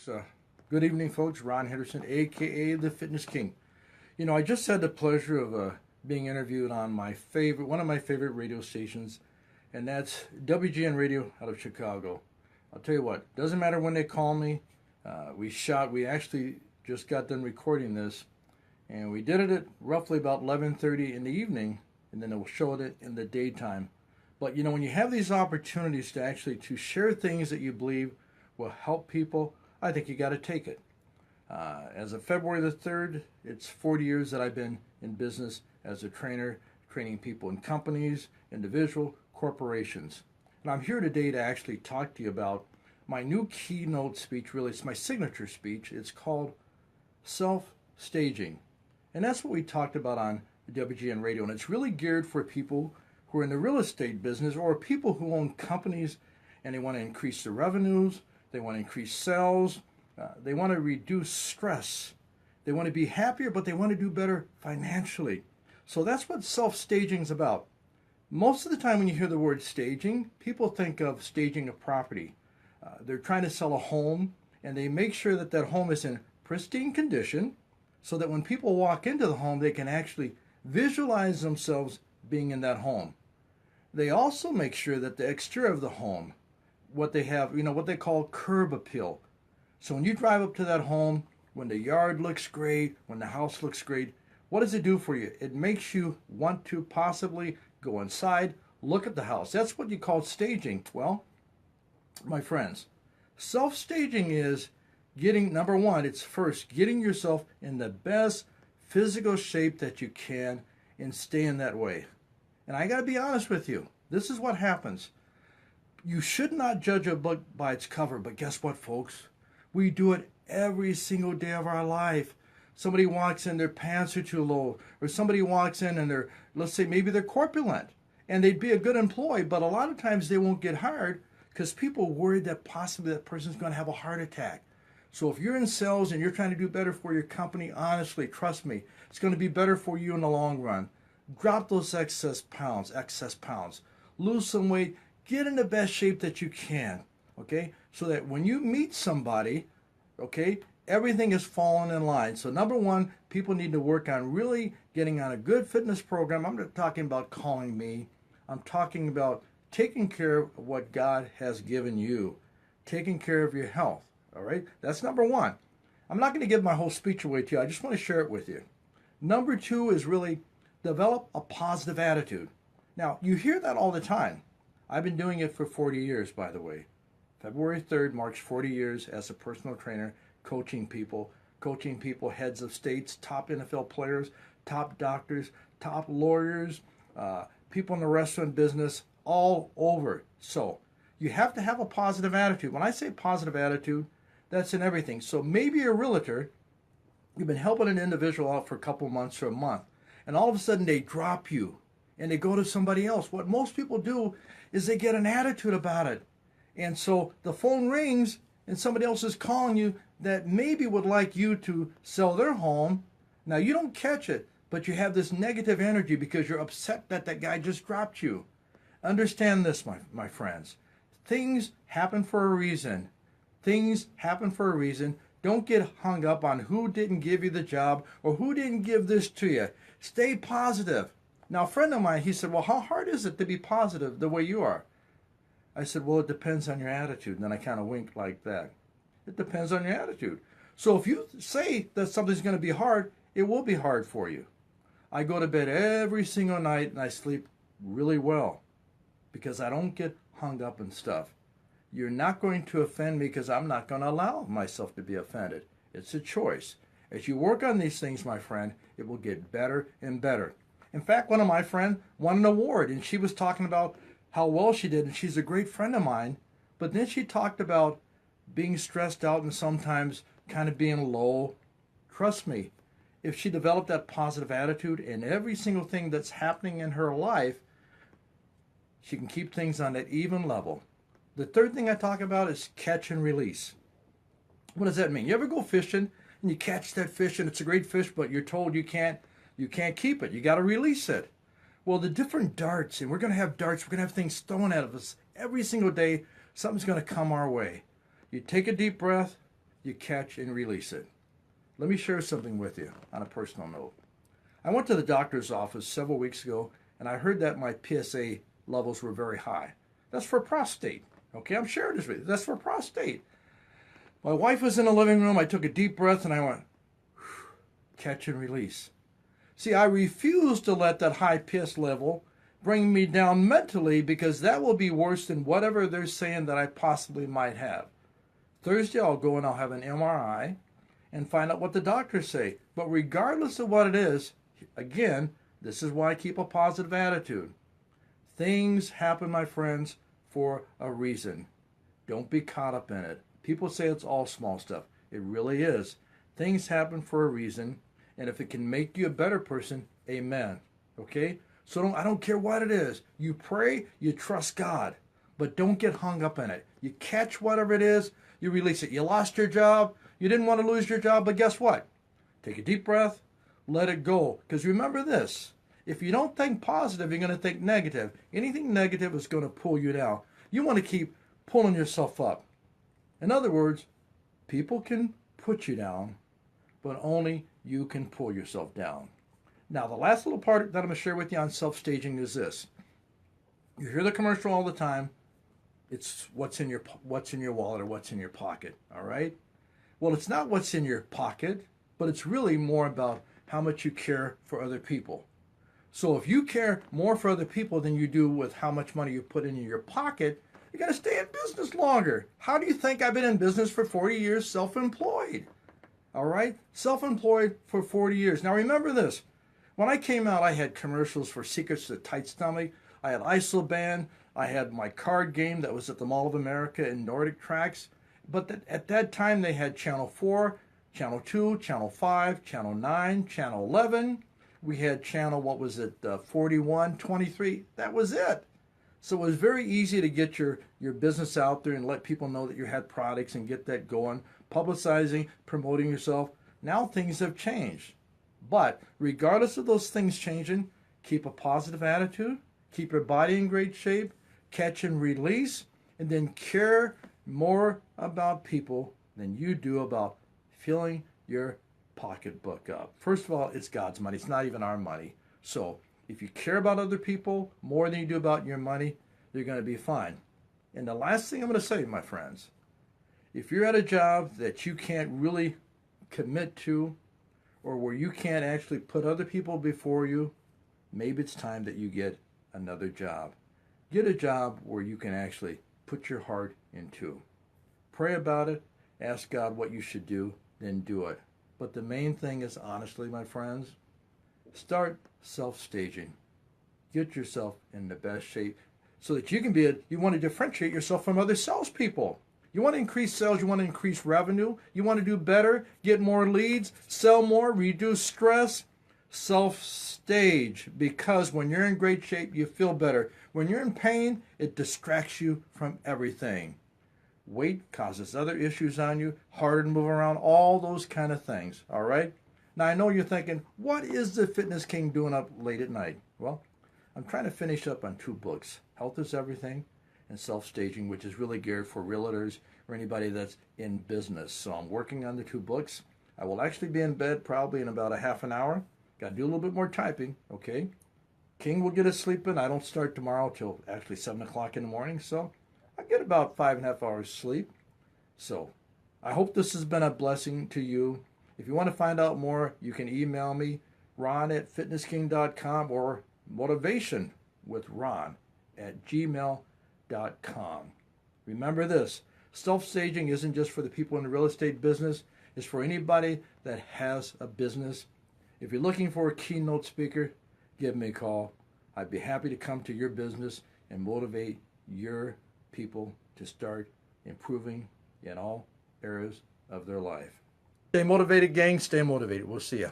folks. Good evening, folks. Ron Henderson, aka the Fitness King. I just had the pleasure of being interviewed on one of my favorite radio stations, and that's WGN Radio out of Chicago. I'll tell you what, doesn't matter when they call me. We actually just got done recording this, and we did it at roughly about 11:30 in the evening, and then we'll show it in the daytime. But when you have these opportunities to share things that you believe will help people, I think you got to take it. As of February the 3rd, it's 40 years that I've been in business as a trainer, training people in companies, individual, corporations. And I'm here today to actually talk to you about my new keynote speech. Really, it's my signature speech. It's called Self-Staging. And that's what we talked about on WGN Radio. And it's really geared for people who are in the real estate business or people who own companies and they want to increase their revenues, they want to increase sales, they want to reduce stress, they want to be happier, but they want to do better financially. So that's what self-staging is about. Most of the time when you hear the word staging, people think of staging a property. They're trying to sell a home, and they make sure that that home is in pristine condition so that when people walk into the home, they can actually visualize themselves being in that home. They also make sure that the exterior of the home, what they have, what they call curb appeal. So when you drive up to that home, when the yard looks great, when the house looks great, what does it do for you? It makes you want to possibly go inside, look at the house. That's what you call staging. Well, my friends, self-staging is number one, it's first getting yourself in the best physical shape that you can and stay in that way. And I got to be honest with you. This is what happens. You should not judge a book by its cover, but guess what, folks? We do it every single day of our life. Somebody walks in, their pants are too low, or somebody walks in and let's say maybe they're corpulent, and they'd be a good employee, but a lot of times they won't get hired because people are worried that possibly that person's going to have a heart attack. So if you're in sales and you're trying to do better for your company, honestly, trust me, it's going to be better for you in the long run. Drop those excess pounds, lose some weight, get in the best shape that you can, okay? So that when you meet somebody, okay, everything is falling in line. So number one, people need to work on really getting on a good fitness program. I'm not talking about calling me. I'm talking about taking care of what God has given you, taking care of your health, all right? That's number one. I'm not going to give my whole speech away to you. I just want to share it with you. Number two is really develop a positive attitude. Now, you hear that all the time. I've been doing it for 40 years, by the way. February 3rd marks 40 years as a personal trainer, coaching people, heads of states, top NFL players, top doctors, top lawyers, people in the restaurant business, all over. So you have to have a positive attitude. When I say positive attitude, that's in everything. So maybe you're a realtor, you've been helping an individual out for a couple months or a month, and all of a sudden they drop you and they go to somebody else. What most people do is they get an attitude about it. And so the phone rings and somebody else is calling you that maybe would like you to sell their home. Now you don't catch it, but you have this negative energy because you're upset that that guy just dropped you. Understand this, my friends. Things happen for a reason. Things happen for a reason. Don't get hung up on who didn't give you the job or who didn't give this to you. Stay positive. Now, a friend of mine, he said, well, how hard is it to be positive the way you are? I said, well, it depends on your attitude. And then I kind of winked like that. It depends on your attitude. So if you say that something's going to be hard, it will be hard for you. I go to bed every single night and I sleep really well because I don't get hung up in stuff. You're not going to offend me because I'm not going to allow myself to be offended. It's a choice. As you work on these things, my friend, it will get better and better. In fact, one of my friends won an award, and she was talking about how well she did, and she's a great friend of mine. But then she talked about being stressed out and sometimes kind of being low. Trust me, if she developed that positive attitude in every single thing that's happening in her life, she can keep things on that even level. The third thing I talk about is catch and release. What does that mean? You ever go fishing and you catch that fish and it's a great fish, but you're told you can't keep it. You got to release it. Well, the different darts, and we're going to have darts, we're going to have things thrown at us every single day. Something's going to come our way. You take a deep breath, you catch and release it. Let me share something with you on a personal note. I went to the doctor's office several weeks ago and I heard that my PSA levels were very high. That's for prostate. Okay, I'm sharing this with you. That's for prostate. My wife was in the living room. I took a deep breath and I went, catch and release. See, I refuse to let that high PS level bring me down mentally, because that will be worse than whatever they're saying that I possibly might have. Thursday, I'll go and I'll have an MRI and find out what the doctors say. But regardless of what it is, again, this is why I keep a positive attitude. Things happen, my friends, for a reason. Don't be caught up in it. People say it's all small stuff. It really is. Things happen for a reason, and if it can make you a better person, amen. Okay? So I don't care what it is. You pray, you trust God, but don't get hung up in it. You catch whatever it is, you release it. You lost your job, you didn't want to lose your job, but guess what? Take a deep breath, let it go. Because remember this, if you don't think positive, you're going to think negative. Anything negative is going to pull you down. You want to keep pulling yourself up. In other words, people can put you down, but only you can pull yourself down. Now, the last little part that I'm going to share with you on self-staging is this. You hear the commercial all the time. It's what's in your wallet or what's in your pocket, all right? Well, it's not what's in your pocket, but it's really more about how much you care for other people. So if you care more for other people than you do with how much money you put in your pocket, you're going to stay in business longer. How do you think I've been in business for 40 years self-employed? All right? Self-employed for 40 years. Now remember this. When I came out, I had commercials for Secrets to Tight Stomach. I had Isoband. I had my card game that was at the Mall of America in Nordic Tracks. But at that time, they had Channel 4, Channel 2, Channel 5, Channel 9, Channel 11. We had Channel, 41, 23. That was it. So it was very easy to get your business out there and let people know that you had products and get that going, publicizing, promoting yourself. Now things have changed. But regardless of those things changing, keep a positive attitude, keep your body in great shape, catch and release, and then care more about people than you do about filling your pocketbook up. First of all, it's God's money. It's not even our money. So if you care about other people more than you do about your money, you're going to be fine. And the last thing I'm going to say, my friends, if you're at a job that you can't really commit to, or where you can't actually put other people before you, maybe it's time that you get another job. Get a job where you can actually put your heart into. Pray about it, ask God what you should do, then do it. But the main thing is, honestly, my friends, start self-staging. Get yourself in the best shape so that you can you want to differentiate yourself from other salespeople. You want to increase sales, you want to increase revenue, you want to do better, get more leads, sell more, reduce stress, self-stage. Because when you're in great shape, you feel better. When you're in pain, it distracts you from everything. Weight causes other issues on you, harder to move around, all those kind of things, all right? Now, I know you're thinking, what is the Fitness King doing up late at night? Well, I'm trying to finish up on 2 books, Health is Everything and Self-Staging, which is really geared for realtors or anybody that's in business. So I'm working on the 2 books. I will actually be in bed probably in about a half an hour. Got to do a little bit more typing, okay? King will get his sleep in. I don't start tomorrow till actually 7 o'clock in the morning, so I get about 5.5 hours sleep. So I hope this has been a blessing to you. If you want to find out more, you can email me, ron@fitnessking.com, or motivationwithron@gmail.com. Remember this, self-staging isn't just for the people in the real estate business. It's for anybody that has a business. If you're looking for a keynote speaker, give me a call. I'd be happy to come to your business and motivate your people to start improving in all areas of their life. Stay motivated, gang. Stay motivated. We'll see you.